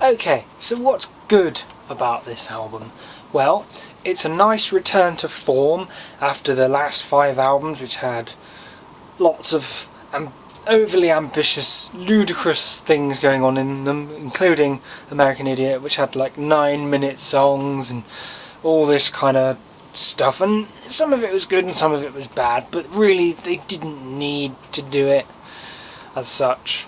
Okay, so what's good about this album? Well, it's a nice return to form after the last 5 albums, which had lots of overly ambitious, ludicrous things going on in them, including American Idiot, which had like 9-minute songs and all this kind of stuff, and some of it was good and some of it was bad, but really they didn't need to do it as such.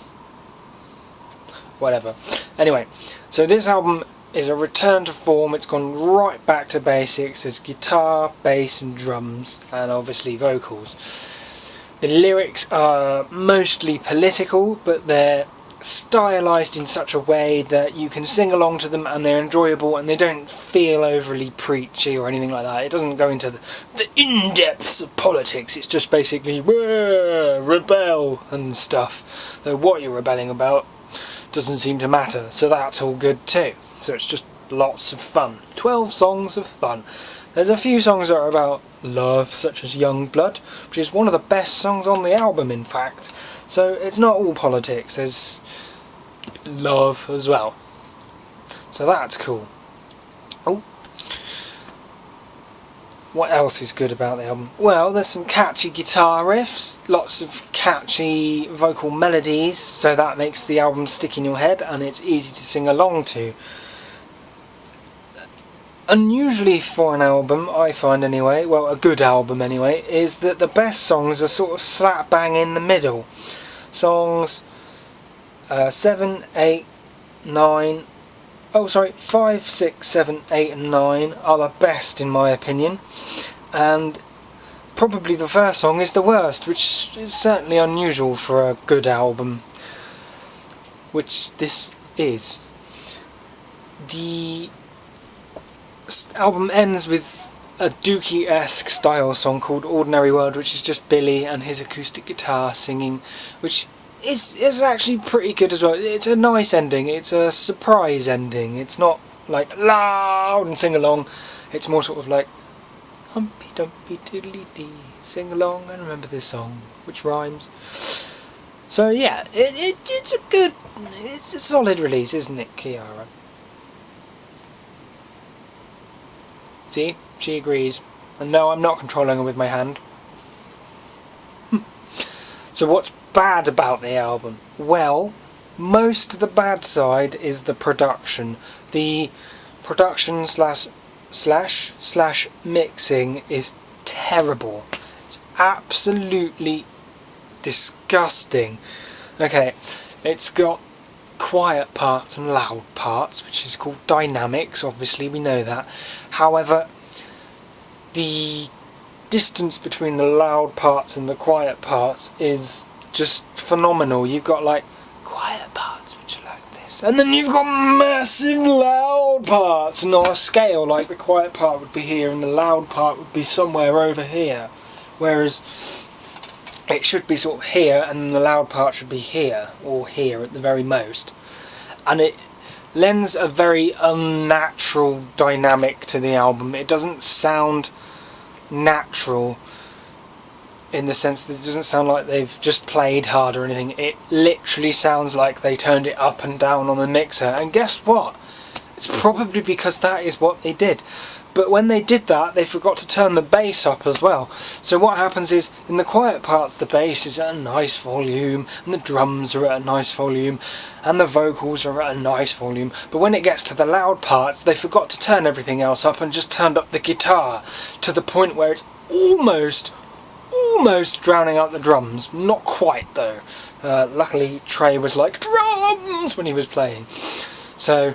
Whatever. Anyway, so this album is a return to form. It's gone right back to basics. There's guitar, bass and drums, and obviously vocals. The lyrics are mostly political, but they're stylised in such a way that you can sing along to them and they're enjoyable and they don't feel overly preachy or anything like that. It doesn't go into the in-depths of politics. It's just basically rebel and stuff. Though what you're rebelling about doesn't seem to matter, so that's all good too. So it's just lots of fun. 12 songs of fun. There's a few songs that are about love, such as Young Blood, which is one of the best songs on the album, in fact. So it's not all politics, there's love as well. So that's cool. Oh, what else is good about the album? Well, there's some catchy guitar riffs, lots of catchy vocal melodies, so that makes the album stick in your head and it's easy to sing along to. Unusually for an album, I find anyway, well a good album anyway, is that the best songs are sort of slap bang in the middle. Songs 7, 8, 9, 5, 6, 7, 8 and 9 are the best in my opinion, and probably the first song is the worst, which is certainly unusual for a good album, which this is. The album ends with a Dookie-esque style song called Ordinary World, which is just Billy and his acoustic guitar singing, which is actually pretty good as well. It's a nice ending, it's a surprise ending, it's not like loud and sing along, it's more sort of like humpy dumpy diddly dee, sing along and remember this song, which rhymes. So yeah, it's a solid release, isn't it, Kiara? See, she agrees. And no, I'm not controlling her with my hand. So what's bad about the album? Well, most of the bad side is the production. The production slash mixing is terrible. It's absolutely disgusting. Okay, it's got quiet parts and loud parts, which is called dynamics, obviously we know that. However, the distance between the loud parts and the quiet parts is just phenomenal. You've got like quiet parts which are like this, and then you've got massive loud parts, and on a scale like the quiet part would be here and the loud part would be somewhere over here, whereas it should be sort of here and the loud part should be here, or here at the very most. And it lends a very unnatural dynamic to the album. It doesn't sound natural in the sense that it doesn't sound like they've just played hard or anything. It literally sounds like they turned it up and down on the mixer. And guess what? It's probably because that is what they did. But when they did that, they forgot to turn the bass up as well. So what happens is, in the quiet parts, the bass is at a nice volume, and the drums are at a nice volume, and the vocals are at a nice volume. But when it gets to the loud parts, they forgot to turn everything else up and just turned up the guitar to the point where it's almost drowning out the drums. Not quite, though. Luckily, Trey was like, drums, when he was playing. So,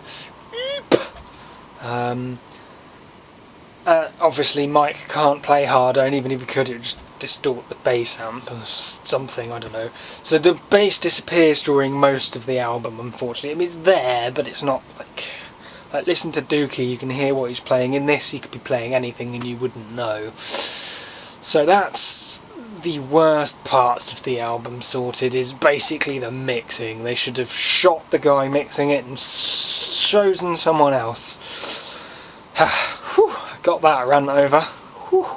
obviously Mike can't play harder, and even if he could, it would just distort the bass amp or something, I don't know. So the bass disappears during most of the album, unfortunately. I mean, it's there, but it's not like listen to Dookie, you can hear what he's playing. In this, he could be playing anything and you wouldn't know. So that's the worst parts of the album sorted, is basically the mixing. They should have shot the guy mixing it and chosen someone else. Whew, got that rant over. Whew.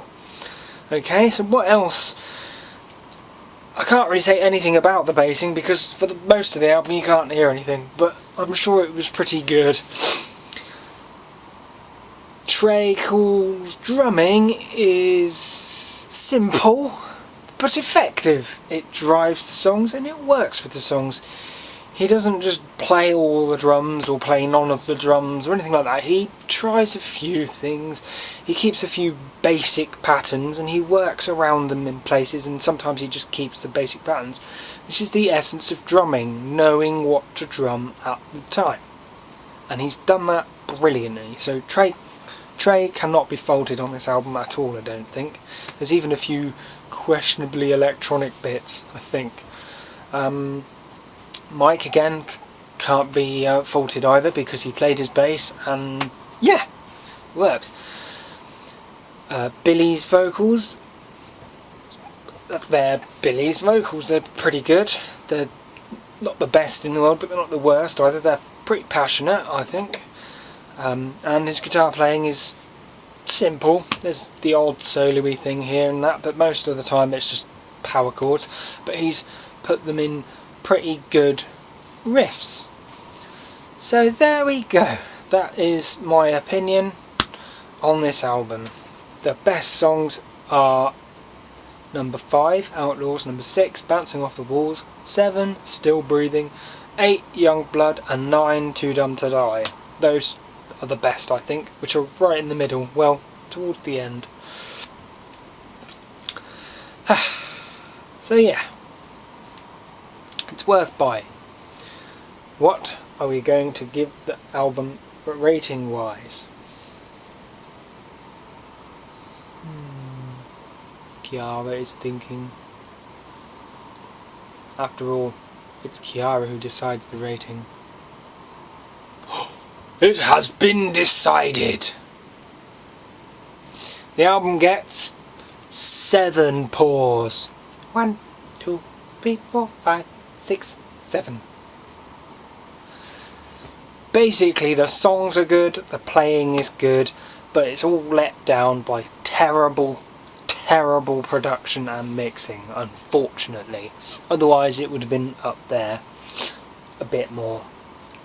Okay, so what else? I can't really say anything about the bassing because for most of the album you can't hear anything, but I'm sure it was pretty good. Trey Cool's drumming is simple but effective. It drives the songs and it works with the songs. He doesn't just play all the drums or play none of the drums or anything like that. He tries a few things. He keeps a few basic patterns and he works around them in places, and sometimes he just keeps the basic patterns. This is the essence of drumming, knowing what to drum at the time. And he's done that brilliantly. So Trey cannot be faulted on this album at all, I don't think. There's even a few questionably electronic bits, I think. Mike again can't be faulted either because he played his bass and yeah, worked. Billy's vocals, Billy's vocals, they're pretty good. They're not the best in the world, but they're not the worst either. They're pretty passionate, I think. And his guitar playing is simple. There's the odd solo-y thing here and that, but most of the time it's just power chords. But he's put them in pretty good riffs. So there we go. That is my opinion on this album. The best songs are number 5, Outlaws, number 6, Bouncing Off the Walls, 7, Still Breathing, 8, Young Blood, and 9, Too Dumb to Die. Those are the best, I think, which are right in the middle, well, towards the end. So yeah, it's worth buying. What are we going to give the album rating wise? Kiara is thinking. After all, it's Kiara who decides the rating. It has been decided! The album gets 7 paws. 1, 2, 3, 4, 5, 6, 7. Basically, the songs are good, the playing is good, but it's all let down by terrible production and mixing, unfortunately. Otherwise, it would have been up there a bit more.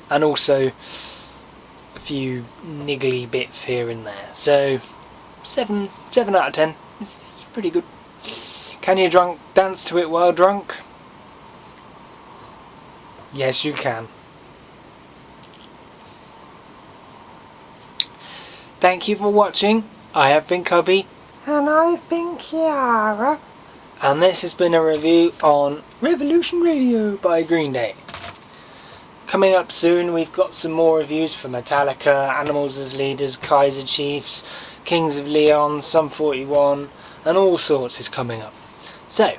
And also, a few niggly bits here and there. So, 7 out of 10. It's pretty good. Can you dance to it while drunk? Yes, you can. Thank you for watching. I have been Cubby. And I've been Kiara. And this has been a review on Revolution Radio by Greenday. Coming up soon, we've got some more reviews for Metallica, Animals as Leaders, Kaiser Chiefs, Kings of Leon, Sum 41, and all sorts is coming up. So,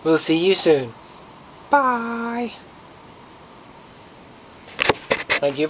we'll see you soon. Bye! Thank you.